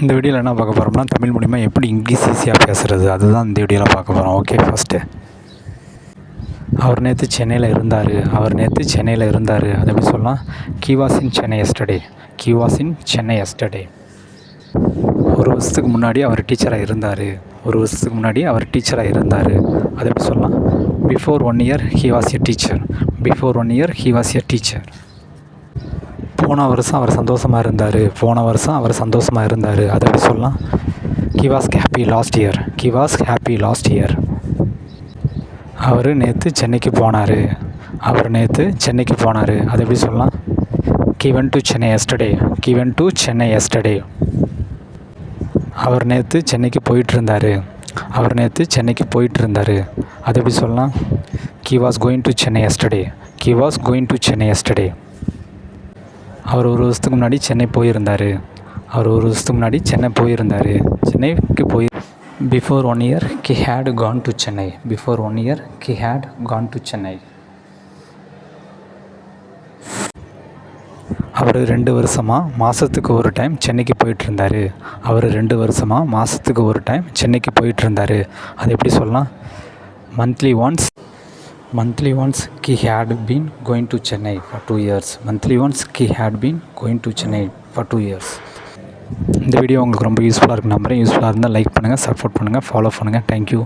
இந்த வீடியோவில் என்ன பார்க்க போகிறோம்னா, தமிழ் மூலிமா எப்படி இங்கிலீஷ் ஈஸியாக பேசுகிறது அதுதான் இந்த வீடியோவில் பார்க்க போகிறோம். ஓகே, ஃபஸ்ட்டு அவர் நேற்று சென்னையில் இருந்தார். அது எப்படி சொல்லலாம்? He was in Chennai yesterday. ஒரு வருஷத்துக்கு முன்னாடி அவர் டீச்சராக இருந்தார். அது எப்படி சொல்லலாம்? Before 1 year he was a teacher. போன வருஷம் அவர் சந்தோஷமாக இருந்தார். அதை எப்படி சொல்லலாம்? He was happy last year. அவர் நேற்று சென்னைக்கு போனார். அதை எப்படி சொல்லலாம்? He went to Chennai yesterday. அவர் நேற்று சென்னைக்கு போயிட்டு இருந்தார். அதை எப்படி சொல்லலாம்? He was going to Chennai yesterday. அவர் ஒரு வருஷத்துக்கு முன்னாடி சென்னை போயிருந்தார். Before 1 year he had gone to Chennai. அவர் 2 வருஷமாக மாதத்துக்கு ஒரு டைம் சென்னைக்கு போயிட்டுருந்தார். அது எப்படி சொல்லலாம்? Monthly once he had been going to Chennai for 2 years. இந்த வீடியோ உங்களுக்கு ரொம்ப யூஸ்ஃபுல்லாக இருக்குன்னு நம்புறேன். யூஸ்ஃபுல்லாக இருந்தால் லைக் பண்ணுங்கள், சப்போர்ட் பண்ணுங்கள், ஃபாலோ பண்ணுங்கள். தேங்க்யூ.